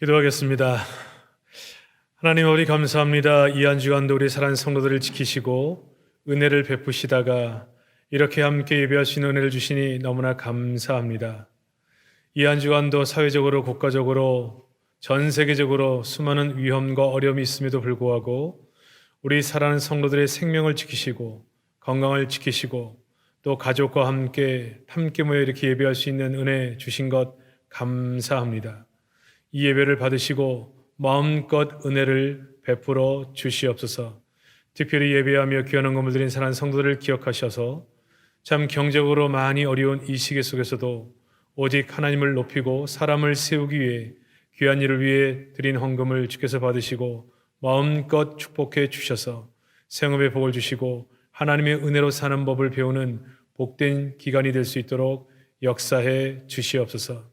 기도하겠습니다. 하나님, 우리 감사합니다. 이 한 주간도 우리 사랑하는 성도들을 지키시고 은혜를 베푸시다가 이렇게 함께 예배할 수 있는 은혜를 주시니 너무나 감사합니다. 이 한 주간도 사회적으로, 국가적으로, 전 세계적으로 수많은 위험과 어려움이 있음에도 불구하고 우리 사랑하는 성도들의 생명을 지키시고 건강을 지키시고 또 가족과 함께 모여 이렇게 예배할 수 있는 은혜 주신 것 감사합니다. 이 예배를 받으시고 마음껏 은혜를 베풀어 주시옵소서. 특별히 예배하며 귀한 건물 드린 사랑하는 성도들을 기억하셔서 참 경제적으로 많이 어려운 이 시기 속에서도 오직 하나님을 높이고 사람을 세우기 위해 귀한 일을 위해 드린 헌금을 주께서 받으시고 마음껏 축복해 주셔서 생업의 복을 주시고 하나님의 은혜로 사는 법을 배우는 복된 기간이 될 수 있도록 역사해 주시옵소서.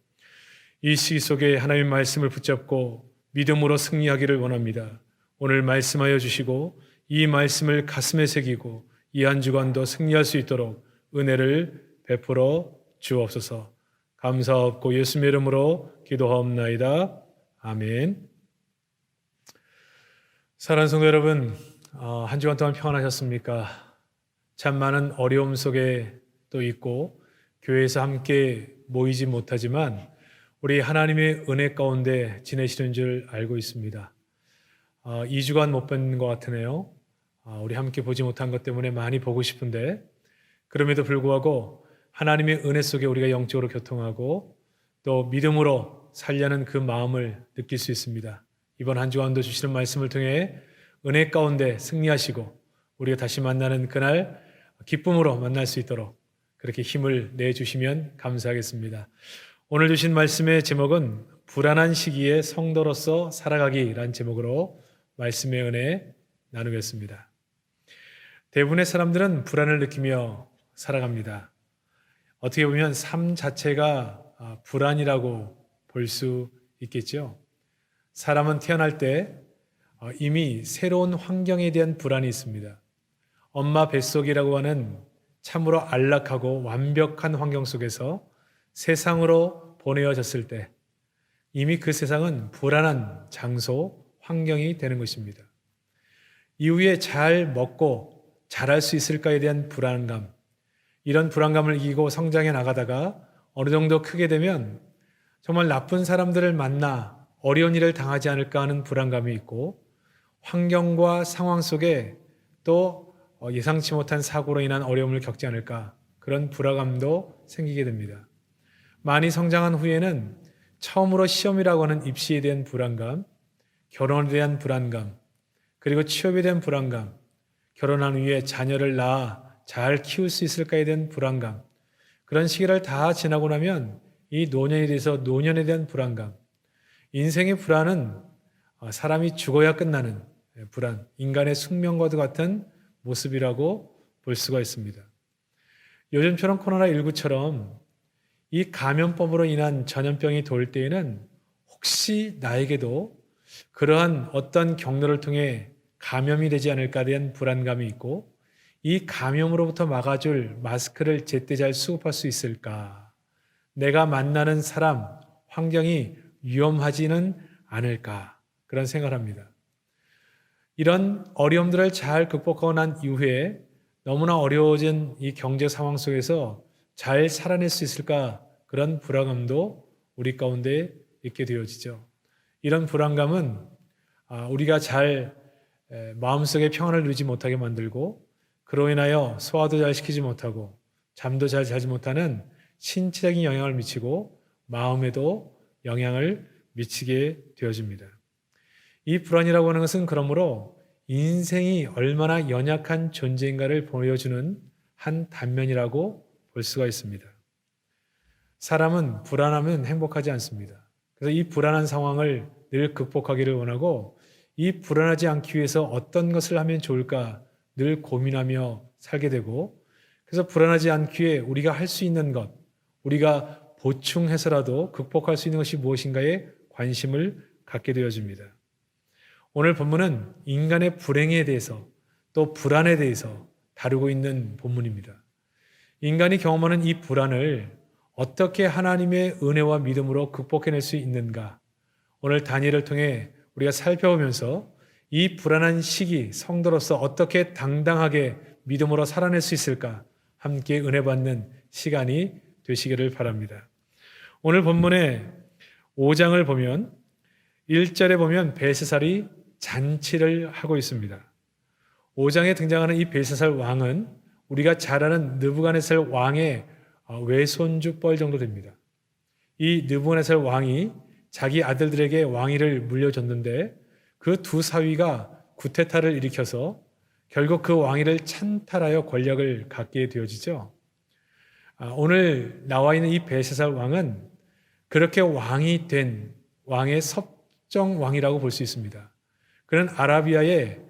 이 시기 속에 하나님의 말씀을 붙잡고 믿음으로 승리하기를 원합니다. 오늘 말씀하여 주시고 이 말씀을 가슴에 새기고 이 한 주간도 승리할 수 있도록 은혜를 베풀어 주옵소서. 감사하옵고 예수님의 이름으로 기도하옵나이다. 아멘. 사랑하는 성도 여러분, 한 주간 동안 평안하셨습니까? 참 많은 어려움 속에 또 있고 교회에서 함께 모이지 못하지만 우리 하나님의 은혜 가운데 지내시는 줄 알고 있습니다. 2주간 못 뵌 것 같으네요. 우리 함께 보지 못한 것 때문에 많이 보고 싶은데 그럼에도 불구하고 하나님의 은혜 속에 우리가 영적으로 교통하고 또 믿음으로 살려는 그 마음을 느낄 수 있습니다. 이번 한 주간도 주시는 말씀을 통해 은혜 가운데 승리하시고 우리가 다시 만나는 그날 기쁨으로 만날 수 있도록 그렇게 힘을 내주시면 감사하겠습니다. 오늘 주신 말씀의 제목은 불안한 시기에 성도로서 살아가기라는 제목으로 말씀의 은혜 나누겠습니다. 대부분의 사람들은 불안을 느끼며 살아갑니다. 어떻게 보면 삶 자체가 불안이라고 볼 수 있겠죠. 사람은 태어날 때 이미 새로운 환경에 대한 불안이 있습니다. 엄마 뱃속이라고 하는 참으로 안락하고 완벽한 환경 속에서 세상으로 보내어졌을 때 이미 그 세상은 불안한 장소, 환경이 되는 것입니다. 이후에 잘 먹고 잘할 수 있을까에 대한 불안감, 이런 불안감을 이기고 성장해 나가다가 어느 정도 크게 되면 정말 나쁜 사람들을 만나 어려운 일을 당하지 않을까 하는 불안감이 있고 환경과 상황 속에 또 예상치 못한 사고로 인한 어려움을 겪지 않을까 그런 불안감도 생기게 됩니다. 많이 성장한 후에는 처음으로 시험이라고 하는 입시에 대한 불안감, 결혼에 대한 불안감, 그리고 취업에 대한 불안감, 결혼한 후에 자녀를 낳아 잘 키울 수 있을까에 대한 불안감, 그런 시기를 다 지나고 나면 이 노년에 대해서 노년에 대한 불안감, 인생의 불안은 사람이 죽어야 끝나는 불안, 인간의 숙명과도 같은 모습이라고 볼 수가 있습니다. 요즘처럼 코로나19처럼 이 감염법으로 인한 전염병이 돌 때에는 혹시 나에게도 그러한 어떤 경로를 통해 감염이 되지 않을까에 대한 불안감이 있고 이 감염으로부터 막아줄 마스크를 제때 잘 수급할 수 있을까? 내가 만나는 사람, 환경이 위험하지는 않을까? 그런 생각을 합니다. 이런 어려움들을 잘 극복하고 난 이후에 너무나 어려워진 이 경제 상황 속에서 잘 살아낼 수 있을까? 그런 불안감도 우리 가운데 있게 되어지죠. 이런 불안감은 우리가 잘 마음속에 평안을 누리지 못하게 만들고 그로 인하여 소화도 잘 시키지 못하고 잠도 잘 자지 못하는 신체적인 영향을 미치고 마음에도 영향을 미치게 되어집니다. 이 불안이라고 하는 것은 그러므로 인생이 얼마나 연약한 존재인가를 보여주는 한 단면이라고 볼 수가 있습니다. 사람은 불안하면 행복하지 않습니다. 그래서 이 불안한 상황을 늘 극복하기를 원하고 이 불안하지 않기 위해서 어떤 것을 하면 좋을까 늘 고민하며 살게 되고 그래서 불안하지 않기 위해 우리가 할 수 있는 것, 우리가 보충해서라도 극복할 수 있는 것이 무엇인가에 관심을 갖게 되어집니다. 오늘 본문은 인간의 불행에 대해서 또 불안에 대해서 다루고 있는 본문입니다. 인간이 경험하는 이 불안을 어떻게 하나님의 은혜와 믿음으로 극복해낼 수 있는가? 오늘 다니엘을 통해 우리가 살펴보면서 이 불안한 시기 성도로서 어떻게 당당하게 믿음으로 살아낼 수 있을까 함께 은혜 받는 시간이 되시기를 바랍니다. 오늘 본문의 5장을 보면 1절에 보면 벨사살이 잔치를 하고 있습니다. 5장에 등장하는 이 벨사살 왕은 우리가 잘 아는 느부갓네살 왕의 외손주뻘 정도 됩니다. 이 느부갓네살 왕이 자기 아들들에게 왕위를 물려줬는데 그 두 사위가 구테타를 일으켜서 결국 그 왕위를 찬탈하여 권력을 갖게 되어지죠. 오늘 나와 있는 이 벨사살 왕은 그렇게 왕이 된 왕의 섭정 왕이라고 볼 수 있습니다. 그는 아라비아의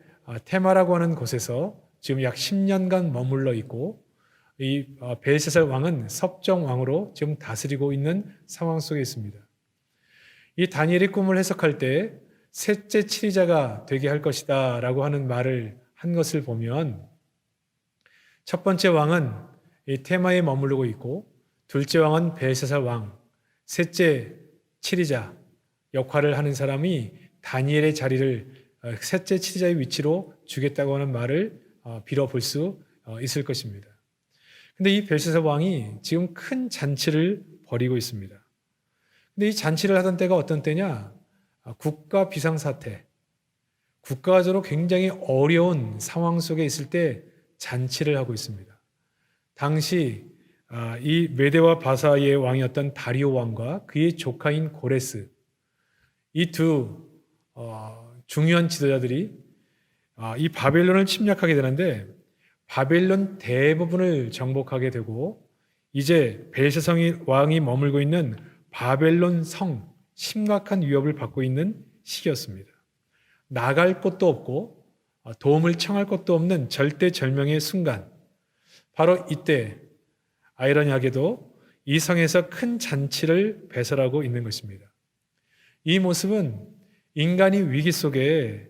테마라고 하는 곳에서 지금 약 10년간 머물러 있고 이 벨사살 왕은 섭정 왕으로 지금 다스리고 있는 상황 속에 있습니다. 이 다니엘의 꿈을 해석할 때 셋째 치리자가 되게 할 것이다 라고 하는 말을 한 것을 보면 첫 번째 왕은 이 테마에 머무르고 있고 둘째 왕은 벨사살 왕, 셋째 치리자 역할을 하는 사람이 다니엘의 자리를 셋째 치리자의 위치로 주겠다고 하는 말을 빌어볼 수 있을 것입니다. 근데 이 벨사살 왕이 지금 큰 잔치를 벌이고 있습니다. 근데 이 잔치를 하던 때가 어떤 때냐? 국가 비상사태, 국가적으로 굉장히 어려운 상황 속에 있을 때 잔치를 하고 있습니다. 당시 이 메데와 바사의 왕이었던 다리오 왕과 그의 조카인 고레스, 이 두 중요한 지도자들이 이 바벨론을 침략하게 되는데 바벨론 대부분을 정복하게 되고 이제 벨사살 왕이 머물고 있는 바벨론 성, 심각한 위협을 받고 있는 시기였습니다. 나갈 곳도 없고 도움을 청할 곳도 없는 절대절명의 순간, 바로 이때 아이러니하게도 이 성에서 큰 잔치를 배설하고 있는 것입니다. 이 모습은 인간이 위기 속에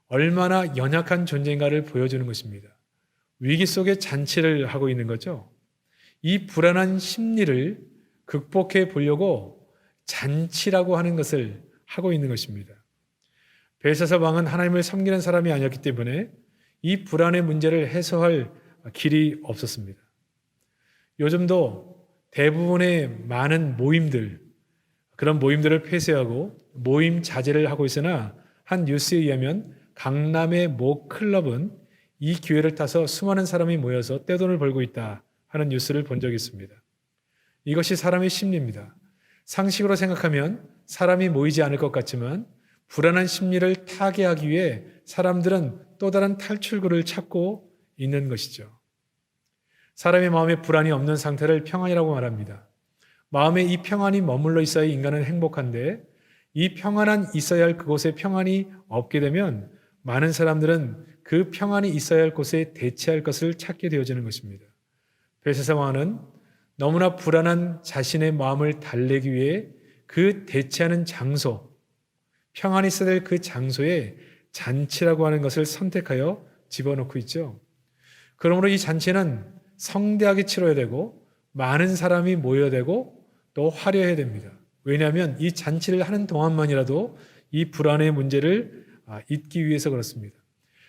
얼마나 연약한 존재인가를 보여주는 것입니다. 위기 속에 잔치를 하고 있는 거죠. 이 불안한 심리를 극복해 보려고 잔치라고 하는 것을 하고 있는 것입니다. 벨사살 왕은 하나님을 섬기는 사람이 아니었기 때문에 이 불안의 문제를 해소할 길이 없었습니다. 요즘도 대부분의 많은 모임들, 그런 모임들을 폐쇄하고 모임 자제를 하고 있으나 한 뉴스에 의하면 강남의 모 클럽은 이 기회를 타서 수많은 사람이 모여서 떼돈을 벌고 있다 하는 뉴스를 본 적이 있습니다. 이것이 사람의 심리입니다. 상식으로 생각하면 사람이 모이지 않을 것 같지만 불안한 심리를 타개하기 위해 사람들은 또 다른 탈출구를 찾고 있는 것이죠. 사람의 마음에 불안이 없는 상태를 평안이라고 말합니다. 마음에 이 평안이 머물러 있어야 인간은 행복한데 이 평안한 있어야 할 그곳에 평안이 없게 되면 많은 사람들은 그 평안이 있어야 할 곳에 대체할 것을 찾게 되어지는 것입니다. 벨사살 왕은 너무나 불안한 자신의 마음을 달래기 위해 그 대체하는 장소, 평안이 있어야 될 그 장소에 잔치라고 하는 것을 선택하여 집어넣고 있죠. 그러므로 이 잔치는 성대하게 치러야 되고 많은 사람이 모여야 되고 또 화려해야 됩니다. 왜냐하면 이 잔치를 하는 동안만이라도 이 불안의 문제를 잊기 위해서 그렇습니다.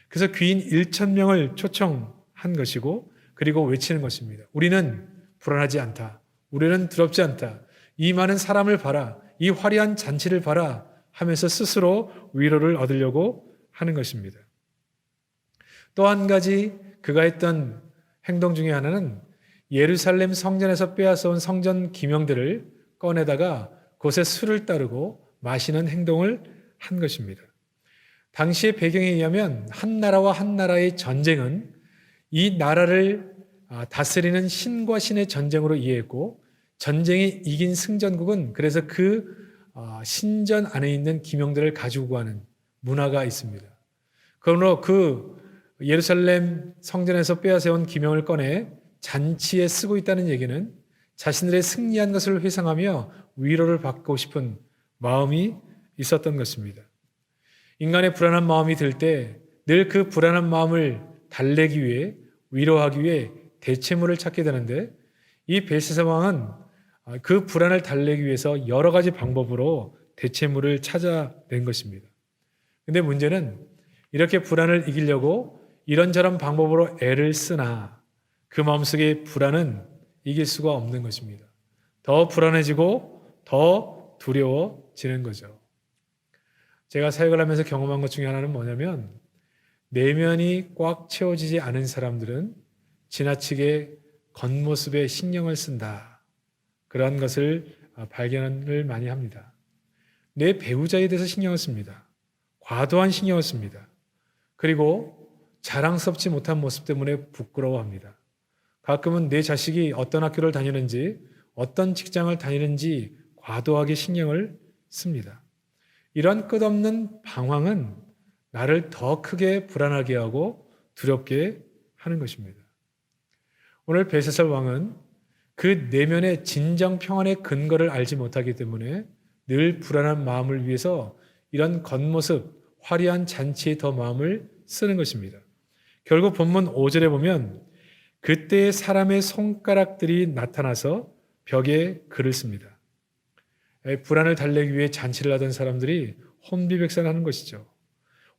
그래서 귀인 1,000명을 초청한 것이고 그리고 외치는 것입니다. 우리는 불안하지 않다. 우리는 두렵지 않다. 이 많은 사람을 봐라. 이 화려한 잔치를 봐라 하면서 스스로 위로를 얻으려고 하는 것입니다. 또 한 가지 그가 했던 행동 중에 하나는 예루살렘 성전에서 빼앗아온 성전 기명들을 꺼내다가 곳에 술을 따르고 마시는 행동을 한 것입니다. 당시의 배경에 의하면 한 나라와 한 나라의 전쟁은 이 나라를 다스리는 신과 신의 전쟁으로 이해했고 전쟁이 이긴 승전국은 그래서 그 신전 안에 있는 기명들을 가지고 가는 문화가 있습니다. 그러므로 그 예루살렘 성전에서 빼앗아온 기명을 꺼내 잔치에 쓰고 있다는 얘기는 자신들의 승리한 것을 회상하며 위로를 받고 싶은 마음이 있었던 것입니다. 인간의 불안한 마음이 들 때 늘 그 불안한 마음을 달래기 위해 위로하기 위해 대체물을 찾게 되는데 이 벨사살 왕은 그 불안을 달래기 위해서 여러 가지 방법으로 대체물을 찾아낸 것입니다. 근데 문제는 이렇게 불안을 이기려고 이런저런 방법으로 애를 쓰나 그 마음속의 불안은 이길 수가 없는 것입니다. 더 불안해지고 더 두려워지는 거죠. 제가 사역을 하면서 경험한 것 중에 하나는 뭐냐면 내면이 꽉 채워지지 않은 사람들은 지나치게 겉모습에 신경을 쓴다. 그러한 것을 발견을 많이 합니다. 내 배우자에 대해서 신경을 씁니다. 과도한 신경을 씁니다. 그리고 자랑스럽지 못한 모습 때문에 부끄러워합니다. 가끔은 내 자식이 어떤 학교를 다니는지 어떤 직장을 다니는지 과도하게 신경을 씁니다. 이런 끝없는 방황은 나를 더 크게 불안하게 하고 두렵게 하는 것입니다. 오늘 벨사살 왕은 그 내면의 진정 평안의 근거를 알지 못하기 때문에 늘 불안한 마음을 위해서 이런 겉모습, 화려한 잔치에 더 마음을 쓰는 것입니다. 결국 본문 5절에 보면 그때의 사람의 손가락들이 나타나서 벽에 글을 씁니다. 불안을 달래기 위해 잔치를 하던 사람들이 혼비백산하는 것이죠.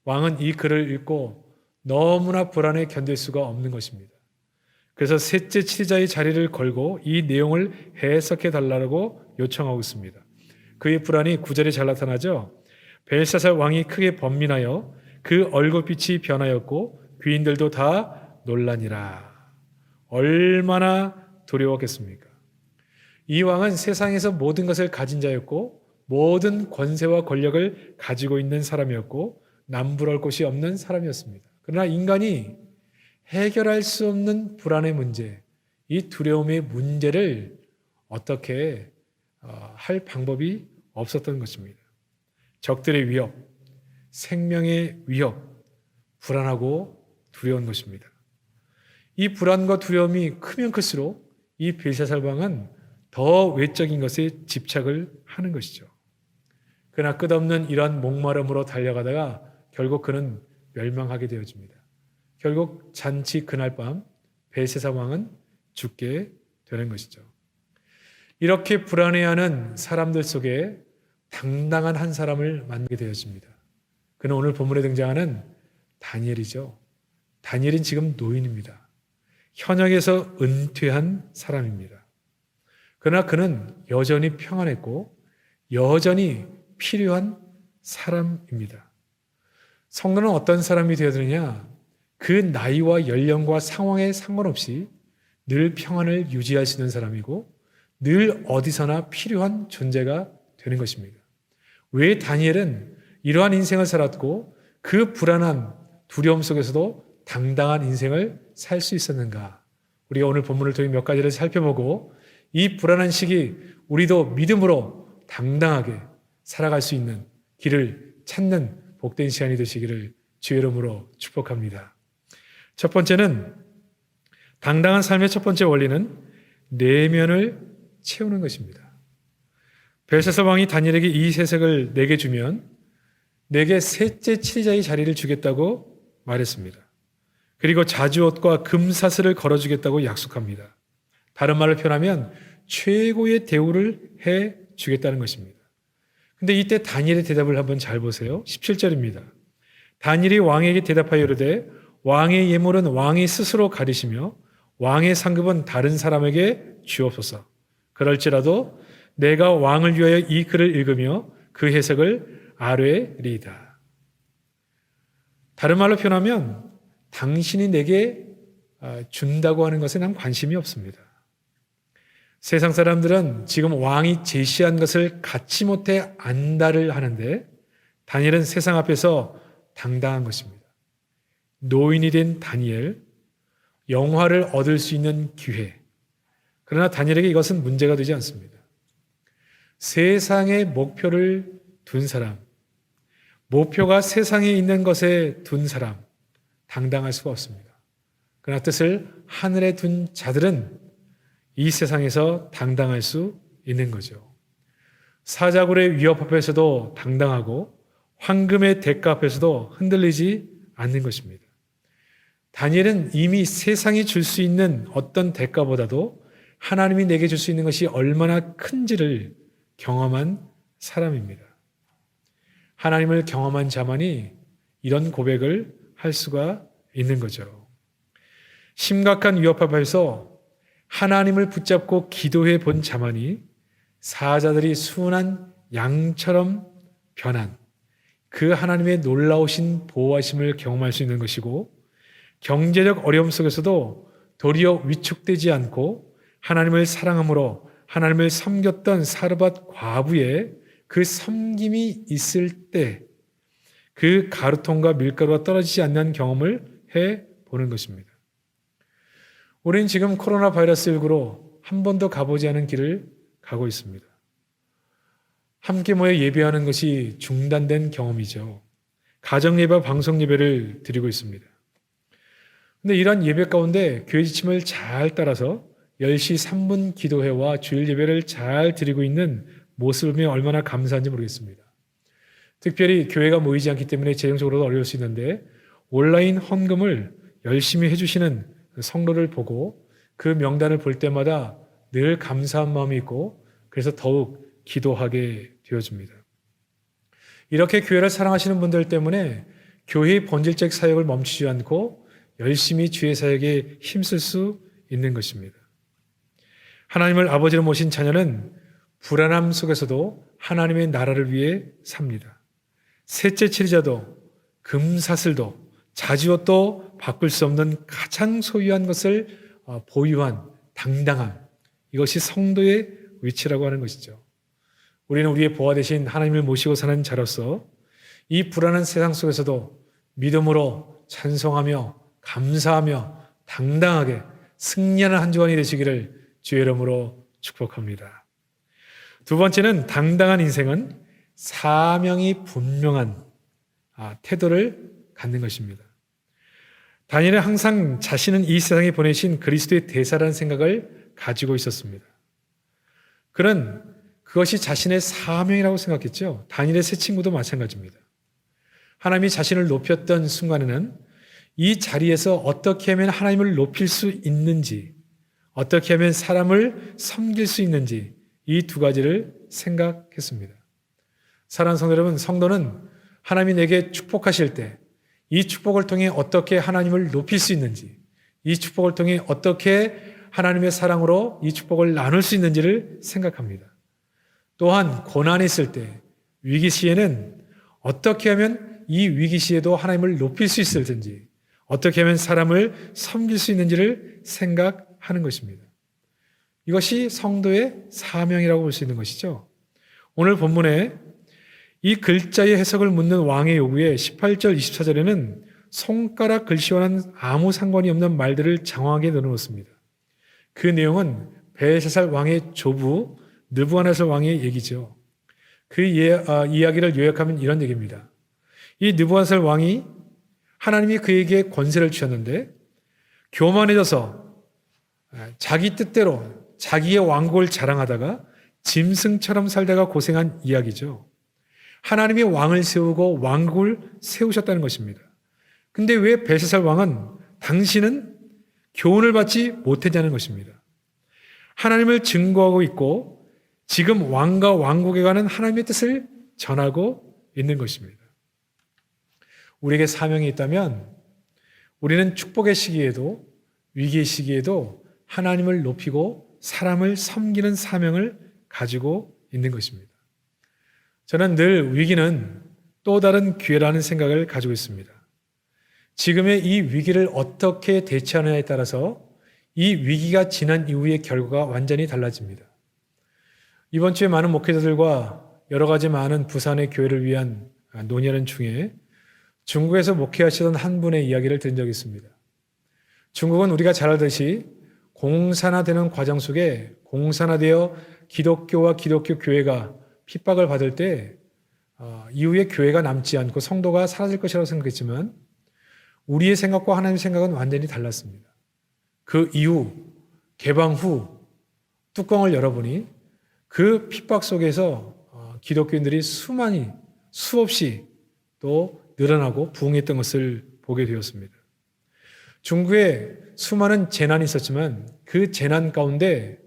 왕은 이 글을 읽고 너무나 불안에 견딜 수가 없는 것입니다. 그래서 셋째 치자의 자리를 걸고 이 내용을 해석해 달라고 요청하고 있습니다. 그의 불안이 9절에 잘 나타나죠. 벨사살 왕이 크게 번민하여 그 얼굴빛이 변하였고 귀인들도 다 놀라니라. 얼마나 두려웠겠습니까? 이 왕은 세상에서 모든 것을 가진 자였고 모든 권세와 권력을 가지고 있는 사람이었고 남부러울 곳이 없는 사람이었습니다. 그러나 인간이 해결할 수 없는 불안의 문제, 이 두려움의 문제를 어떻게 할 방법이 없었던 것입니다. 적들의 위협, 생명의 위협, 불안하고 두려운 것입니다. 이 불안과 두려움이 크면 클수록 이 벨사살 왕은 더 외적인 것에 집착을 하는 것이죠. 그러나 끝없는 이러한 목마름으로 달려가다가 결국 그는 멸망하게 되어집니다. 결국 잔치 그날 밤 벨사살 왕은 죽게 되는 것이죠. 이렇게 불안해하는 사람들 속에 당당한 한 사람을 만나게 되어집니다. 그는 오늘 본문에 등장하는 다니엘이죠. 다니엘은 지금 노인입니다. 현역에서 은퇴한 사람입니다. 그러나 그는 여전히 평안했고 여전히 필요한 사람입니다. 성도는 어떤 사람이 되어드느냐? 그 나이와 연령과 상황에 상관없이 늘 평안을 유지할 수 있는 사람이고 늘 어디서나 필요한 존재가 되는 것입니다. 왜 다니엘은 이러한 인생을 살았고 그 불안한 두려움 속에서도 당당한 인생을 살 수 있었는가? 우리가 오늘 본문을 통해 몇 가지를 살펴보고 이 불안한 시기 우리도 믿음으로 당당하게 살아갈 수 있는 길을 찾는 복된 시간이 되시기를 주의 이름으로 축복합니다. 첫 번째는 당당한 삶의 첫 번째 원리는 내면을 채우는 것입니다. 벨사살 왕이 다니엘에게 이 세색을 내게 주면 내게 셋째 치리자의 자리를 주겠다고 말했습니다. 그리고 자주옷과 금사슬을 걸어주겠다고 약속합니다. 다른 말로 표현하면 최고의 대우를 해 주겠다는 것입니다. 근데 이때 다니엘의 대답을 한번 잘 보세요. 17절입니다. 다니엘이 왕에게 대답하여 이르되 왕의 예물은 왕이 스스로 가리시며 왕의 상급은 다른 사람에게 주옵소서. 그럴지라도 내가 왕을 위하여 이 글을 읽으며 그 해석을 아뢰리이다. 다른 말로 표현하면 당신이 내게 준다고 하는 것에 난 관심이 없습니다. 세상 사람들은 지금 왕이 제시한 것을 갖지 못해 안달을 하는데 다니엘은 세상 앞에서 당당한 것입니다. 노인이 된 다니엘, 영화를 얻을 수 있는 기회. 그러나 다니엘에게 이것은 문제가 되지 않습니다. 세상의 목표를 둔 사람, 목표가 세상에 있는 것에 둔 사람, 당당할 수가 없습니다. 그러나 뜻을 하늘에 둔 자들은 이 세상에서 당당할 수 있는 거죠. 사자굴의 위협 앞에서도 당당하고 황금의 대가 앞에서도 흔들리지 않는 것입니다. 다니엘은 이미 세상이 줄 수 있는 어떤 대가보다도 하나님이 내게 줄 수 있는 것이 얼마나 큰지를 경험한 사람입니다. 하나님을 경험한 자만이 이런 고백을 할 수가 있는 거죠. 심각한 위협 앞에서 하나님을 붙잡고 기도해 본 자만이 사자들이 순한 양처럼 변한 그 하나님의 놀라우신 보호하심을 경험할 수 있는 것이고, 경제적 어려움 속에서도 도리어 위축되지 않고 하나님을 사랑함으로 하나님을 섬겼던 사르밧 과부의 그 섬김이 있을 때 그 가루통과 밀가루가 떨어지지 않는 경험을 해보는 것입니다. 우리는 지금 코로나 바이러스 19로 한 번도 가보지 않은 길을 가고 있습니다. 함께 모여 예배하는 것이 중단된 경험이죠. 가정예배와 방송예배를 드리고 있습니다. 그런데 이러한 예배 가운데 교회 지침을 잘 따라서 10시 3분 기도회와 주일 예배를 잘 드리고 있는 모습을 보면 얼마나 감사한지 모르겠습니다. 특별히 교회가 모이지 않기 때문에 재정적으로도 어려울 수 있는데 온라인 헌금을 열심히 해주시는 성도를 보고 그 명단을 볼 때마다 늘 감사한 마음이 있고, 그래서 더욱 기도하게 되어집니다. 이렇게 교회를 사랑하시는 분들 때문에 교회의 본질적 사역을 멈추지 않고 열심히 주의 사역에 힘쓸 수 있는 것입니다. 하나님을 아버지로 모신 자녀는 불안함 속에서도 하나님의 나라를 위해 삽니다. 셋째 치리자도 금사슬도 자지옷도 바꿀 수 없는 가장 소유한 것을 보유한 당당함, 이것이 성도의 위치라고 하는 것이죠. 우리는 우리의 보호 대신 하나님을 모시고 사는 자로서 이 불안한 세상 속에서도 믿음으로 찬송하며 감사하며 당당하게 승리하는 한 주간이 되시기를 주의 이름으로 축복합니다. 두 번째는, 당당한 인생은 사명이 분명한 태도를 갖는 것입니다. 다니엘은 항상 자신은 이 세상에 보내신 그리스도의 대사라는 생각을 가지고 있었습니다. 그는 그것이 자신의 사명이라고 생각했죠. 다니엘의 세 친구도 마찬가지입니다. 하나님이 자신을 높였던 순간에는 이 자리에서 어떻게 하면 하나님을 높일 수 있는지, 어떻게 하면 사람을 섬길 수 있는지, 이 두 가지를 생각했습니다. 사랑하는 성도 여러분, 성도는 하나님이 내게 축복하실 때 이 축복을 통해 어떻게 하나님을 높일 수 있는지, 이 축복을 통해 어떻게 하나님의 사랑으로 이 축복을 나눌 수 있는지를 생각합니다. 또한 고난이 있을 때, 위기 시에는 어떻게 하면 이 위기 시에도 하나님을 높일 수 있을지, 어떻게 하면 사람을 섬길 수 있는지를 생각하는 것입니다. 이것이 성도의 사명이라고 볼 수 있는 것이죠. 오늘 본문에 이 글자의 해석을 묻는 왕의 요구에 18절, 24절에는 손가락 글씨와는 아무 상관이 없는 말들을 장황하게 넣어놓습니다. 그 내용은 벨사살 왕의 조부 느부갓네살 왕의 얘기죠. 그 이야기를 요약하면 이런 얘기입니다. 이 느부갓네살 왕이 하나님이 그에게 권세를 주셨는데 교만해져서 자기 뜻대로 자기의 왕국을 자랑하다가 짐승처럼 살다가 고생한 이야기죠. 하나님이 왕을 세우고 왕국을 세우셨다는 것입니다. 근데 왜 벨사살 왕은 당신은 교훈을 받지 못했냐는 것입니다. 하나님을 증거하고 있고 지금 왕과 왕국에 관한 하나님의 뜻을 전하고 있는 것입니다. 우리에게 사명이 있다면 우리는 축복의 시기에도 위기의 시기에도 하나님을 높이고 사람을 섬기는 사명을 가지고 있는 것입니다. 저는 늘 위기는 또 다른 기회라는 생각을 가지고 있습니다. 지금의 이 위기를 어떻게 대처하느냐에 따라서 이 위기가 지난 이후의 결과가 완전히 달라집니다. 이번 주에 많은 목회자들과 여러 가지 많은 부산의 교회를 위한 논의하는 중에 중국에서 목회하시던 한 분의 이야기를 들은 적이 있습니다. 중국은 우리가 잘 알듯이 공산화되는 과정 속에 공산화되어 기독교와 기독교 교회가 핍박을 받을 때 이후에 교회가 남지 않고 성도가 사라질 것이라고 생각했지만 우리의 생각과 하나님의 생각은 완전히 달랐습니다. 그 이후 개방 후 뚜껑을 열어보니 그 핍박 속에서 기독교인들이 수없이 또 늘어나고 부흥했던 것을 보게 되었습니다. 중국에 수많은 재난이 있었지만 그 재난 가운데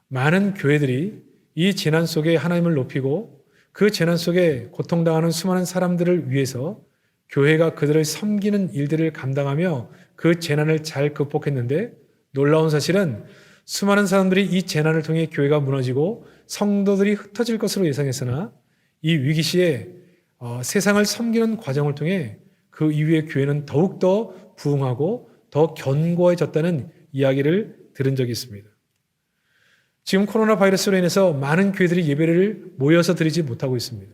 많은 교회들이 이 재난 속에 하나님을 높이고 그 재난 속에 고통당하는 수많은 사람들을 위해서 교회가 그들을 섬기는 일들을 감당하며 그 재난을 잘 극복했는데, 놀라운 사실은 수많은 사람들이 이 재난을 통해 교회가 무너지고 성도들이 흩어질 것으로 예상했으나 이 위기 시에 세상을 섬기는 과정을 통해 그 이후에 교회는 더욱더 부흥하고 더 견고해졌다는 이야기를 들은 적이 있습니다. 지금 코로나 바이러스로 인해서 많은 교회들이 예배를 모여서 드리지 못하고 있습니다.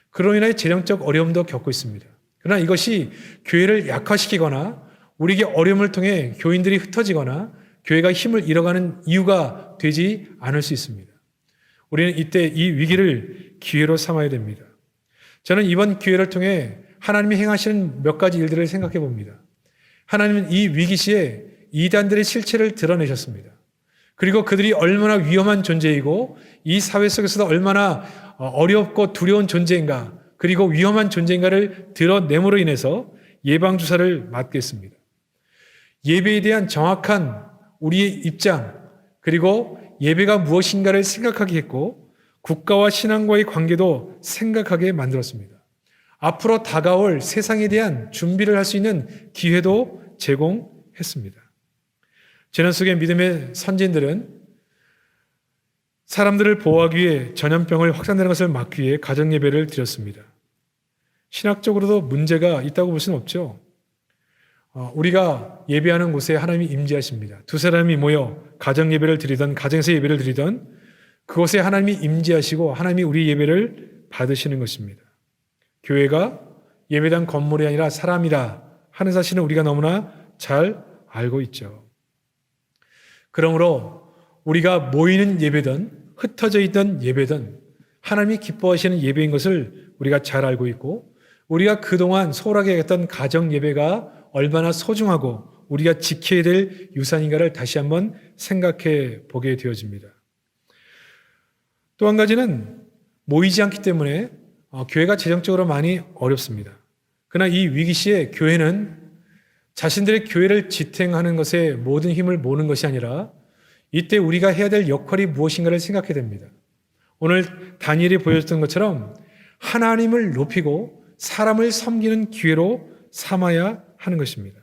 그로 인하여 재정적 어려움도 겪고 있습니다. 그러나 이것이 교회를 약화시키거나 우리에게 어려움을 통해 교인들이 흩어지거나 교회가 힘을 잃어가는 이유가 되지 않을 수 있습니다. 우리는 이때 이 위기를 기회로 삼아야 됩니다. 저는 이번 기회를 통해 하나님이 행하시는 몇 가지 일들을 생각해 봅니다. 하나님은 이 위기 시에 이단들의 실체를 드러내셨습니다. 그리고 그들이 얼마나 위험한 존재이고 이 사회 속에서도 얼마나 어렵고 두려운 존재인가, 그리고 위험한 존재인가를 드러냄으로 인해서 예방주사를 맞겠습니다. 예배에 대한 정확한 우리의 입장, 그리고 예배가 무엇인가를 생각하게 했고 국가와 신앙과의 관계도 생각하게 만들었습니다. 앞으로 다가올 세상에 대한 준비를 할 수 있는 기회도 제공했습니다. 재난 속의 믿음의 선진들은 사람들을 보호하기 위해 전염병을 확산되는 것을 막기 위해 가정예배를 드렸습니다. 신학적으로도 문제가 있다고 볼 수는 없죠. 우리가 예배하는 곳에 하나님이 임재하십니다. 두 사람이 모여 가정예배를 드리던, 가정에서 예배를 드리던 그곳에 하나님이 임재하시고 하나님이 우리 예배를 받으시는 것입니다. 교회가 예배당 건물이 아니라 사람이다 하는 사실은 우리가 너무나 잘 알고 있죠. 그러므로 우리가 모이는 예배든 흩어져 있던 예배든 하나님이 기뻐하시는 예배인 것을 우리가 잘 알고 있고, 우리가 그동안 소홀하게 했던 가정 예배가 얼마나 소중하고 우리가 지켜야 될 유산인가를 다시 한번 생각해 보게 되어집니다. 또 한 가지는 모이지 않기 때문에 교회가 재정적으로 많이 어렵습니다. 그러나 이 위기 시에 교회는 자신들의 교회를 지탱하는 것에 모든 힘을 모으는 것이 아니라 이때 우리가 해야 될 역할이 무엇인가를 생각해야 됩니다. 오늘 다니엘이 보여줬던 것처럼 하나님을 높이고 사람을 섬기는 기회로 삼아야 하는 것입니다.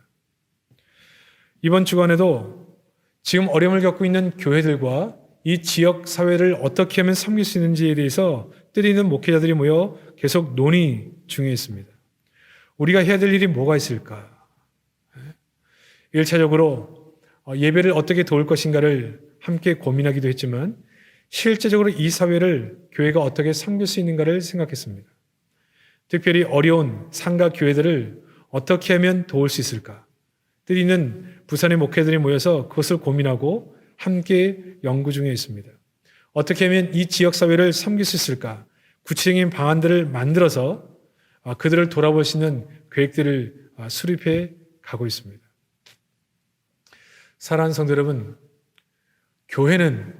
이번 주간에도 지금 어려움을 겪고 있는 교회들과 이 지역 사회를 어떻게 하면 섬길 수 있는지에 대해서 뜻 있는 목회자들이 모여 계속 논의 중에 있습니다. 우리가 해야 될 일이 뭐가 있을까? 1차적으로 예배를 어떻게 도울 것인가를 함께 고민하기도 했지만 실제적으로 이 사회를 교회가 어떻게 섬길 수 있는가를 생각했습니다. 특별히 어려운 상가 교회들을 어떻게 하면 도울 수 있을까? 뜻 있는 부산의 목회들이 모여서 그것을 고민하고 함께 연구 중에 있습니다. 어떻게 하면 이 지역사회를 섬길 수 있을까? 구체적인 방안들을 만들어서 그들을 돌아볼 수 있는 계획들을 수립해 가고 있습니다. 사랑하는 성도 여러분, 교회는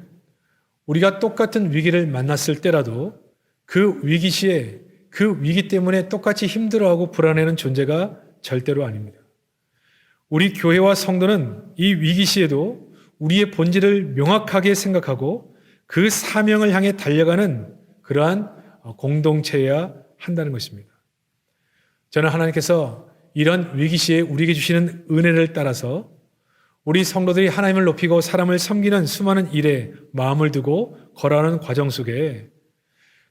우리가 똑같은 위기를 만났을 때라도 그 위기 시에 그 위기 때문에 똑같이 힘들어하고 불안해하는 존재가 절대로 아닙니다. 우리 교회와 성도는 이 위기 시에도 우리의 본질을 명확하게 생각하고 그 사명을 향해 달려가는 그러한 공동체여야 한다는 것입니다. 저는 하나님께서 이런 위기 시에 우리에게 주시는 은혜를 따라서 우리 성도들이 하나님을 높이고 사람을 섬기는 수많은 일에 마음을 두고 걸어가는 과정 속에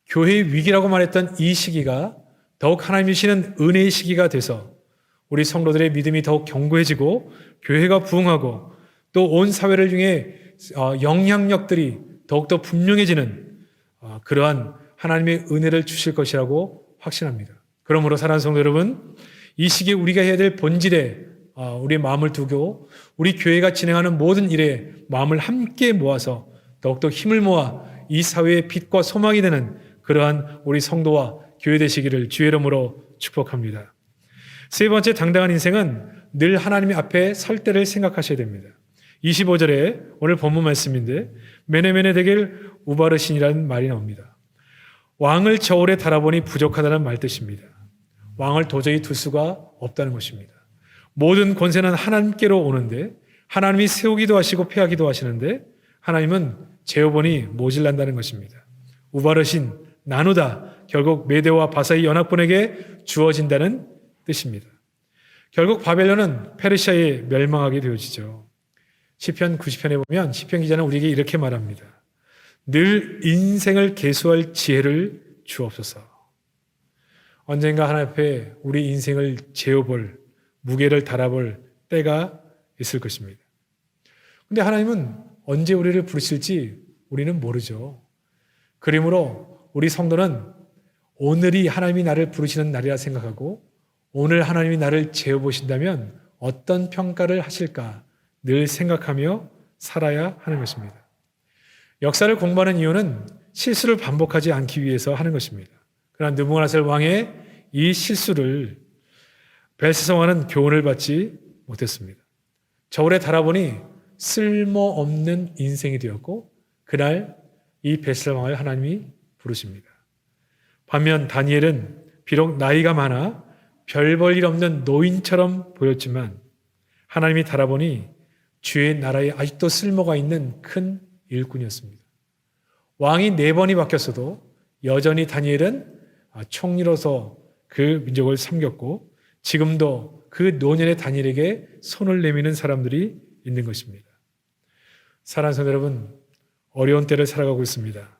교회의 위기라고 말했던 이 시기가 더욱 하나님이 주시는 은혜의 시기가 돼서 우리 성도들의 믿음이 더욱 견고해지고 교회가 부흥하고 또 온 사회를 중에 영향력들이 더욱더 분명해지는 그러한 하나님의 은혜를 주실 것이라고 확신합니다. 그러므로 사랑하는 성도 여러분, 이 시기에 우리가 해야 될 본질에 우리의 마음을 두고 우리 교회가 진행하는 모든 일에 마음을 함께 모아서 더욱더 힘을 모아 이 사회의 빛과 소망이 되는 그러한 우리 성도와 교회 되시기를 주의 이름으로 축복합니다. 세 번째, 당당한 인생은 늘 하나님 앞에 설 때를 생각하셔야 됩니다. 25절에 오늘 본문 말씀인데 메네메네 되길 우바르신이라는 말이 나옵니다. 왕을 저울에 달아보니 부족하다는 말 뜻입니다. 왕을 도저히 둘 수가 없다는 것입니다. 모든 권세는 하나님께로 오는데 하나님이 세우기도 하시고 폐하기도 하시는데 하나님은 재어보니 모질란다는 것입니다. 우바르신, 나누다, 결국 메대와 바사의 연합군에게 주어진다는 뜻입니다. 결국 바벨론은 페르시아에 멸망하게 되어지죠. 시편 90편에 보면 시편 기자는 우리에게 이렇게 말합니다. 늘 인생을 계수할 지혜를 주옵소서. 언젠가 하나님 앞에 우리 인생을 재어볼, 무게를 달아볼 때가 있을 것입니다. 그런데 하나님은 언제 우리를 부르실지 우리는 모르죠. 그러므로 우리 성도는 오늘이 하나님이 나를 부르시는 날이라 생각하고 오늘 하나님이 나를 재어보신다면 어떤 평가를 하실까 늘 생각하며 살아야 하는 것입니다. 역사를 공부하는 이유는 실수를 반복하지 않기 위해서 하는 것입니다. 그러나 느부갓네살 왕의 이 실수를 벨사살왕은 교훈을 받지 못했습니다. 저울에 달아보니 쓸모없는 인생이 되었고 그날 이 벨사살 왕을 하나님이 부르십니다. 반면 다니엘은 비록 나이가 많아 별 볼 일 없는 노인처럼 보였지만 하나님이 달아보니 주의 나라에 아직도 쓸모가 있는 큰 일꾼이었습니다. 왕이 4번이 바뀌었어도 여전히 다니엘은 총리로서 그 민족을 섬겼고 지금도 그 노년의 다니엘에게 손을 내미는 사람들이 있는 것입니다. 사랑하는 성도 여러분, 어려운 때를 살아가고 있습니다.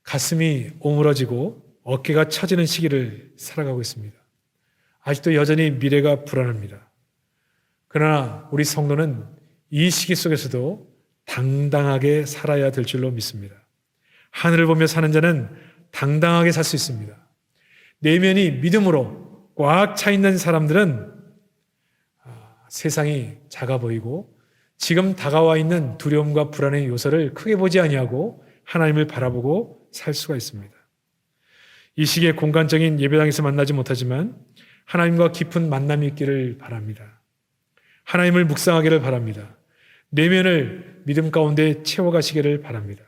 가슴이 오므러지고 어깨가 처지는 시기를 살아가고 있습니다. 아직도 여전히 미래가 불안합니다. 그러나 우리 성도는 이 시기 속에서도 당당하게 살아야 될 줄로 믿습니다. 하늘을 보며 사는 자는 당당하게 살 수 있습니다. 내면이 믿음으로 꽉 차 있는 사람들은 세상이 작아 보이고 지금 다가와 있는 두려움과 불안의 요소를 크게 보지 아니하고 하나님을 바라보고 살 수가 있습니다. 이 시기에 공간적인 예배당에서 만나지 못하지만 하나님과 깊은 만남이 있기를 바랍니다. 하나님을 묵상하기를 바랍니다. 내면을 믿음 가운데 채워가시기를 바랍니다.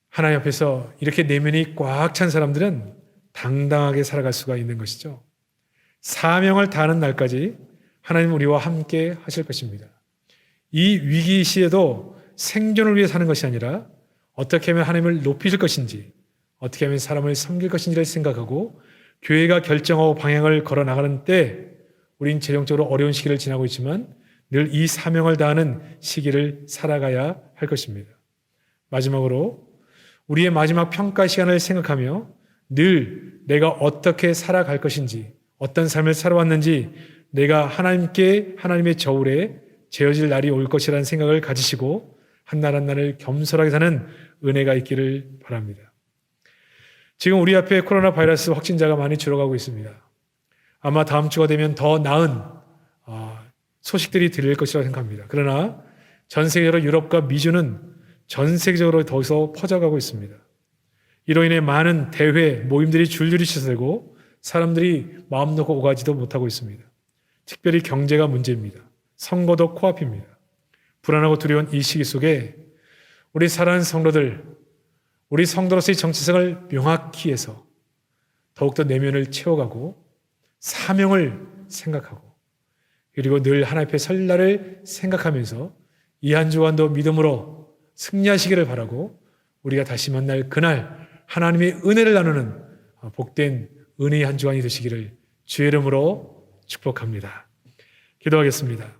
하나님 앞에서 이렇게 내면이 꽉 찬 사람들은 당당하게 살아갈 수가 있는 것이죠. 사명을 다하는 날까지 하나님 우리와 함께 하실 것입니다. 이 위기 시에도 생존을 위해 사는 것이 아니라 어떻게 하면 하나님을 높이실 것인지, 어떻게 하면 사람을 섬길 것인지를 생각하고 교회가 결정하고 방향을 걸어 나가는 때 우린 재정적으로 어려운 시기를 지나고 있지만 늘 이 사명을 다하는 시기를 살아가야 할 것입니다. 마지막으로 우리의 마지막 평가 시간을 생각하며 늘 내가 어떻게 살아갈 것인지, 어떤 삶을 살아왔는지 내가 하나님의 저울에 재어질 날이 올 것이라는 생각을 가지시고 한 날 한 날을 겸손하게 사는 은혜가 있기를 바랍니다. 지금 우리 앞에 코로나 바이러스 확진자가 많이 줄어가고 있습니다. 아마 다음 주가 되면 더 나은 소식들이 들릴 것이라고 생각합니다. 그러나 전 세계적으로 유럽과 미주는 전 세계적으로 더서 퍼져가고 있습니다. 이로 인해 많은 대회, 모임들이 줄줄이 취소되고 사람들이 마음 놓고 오가지도 못하고 있습니다. 특별히 경제가 문제입니다. 선거도 코앞입니다. 불안하고 두려운 이 시기 속에 우리 사랑하는 성도들, 우리 성도로서의 정체성을 명확히 해서 더욱더 내면을 채워가고 사명을 생각하고 그리고 늘 하나님 앞에 설 날을 생각하면서 이 한 주간도 믿음으로 승리하시기를 바라고 우리가 다시 만날 그날 하나님의 은혜를 나누는 복된 은혜의 한 주간이 되시기를 주의 이름으로 축복합니다. 기도하겠습니다.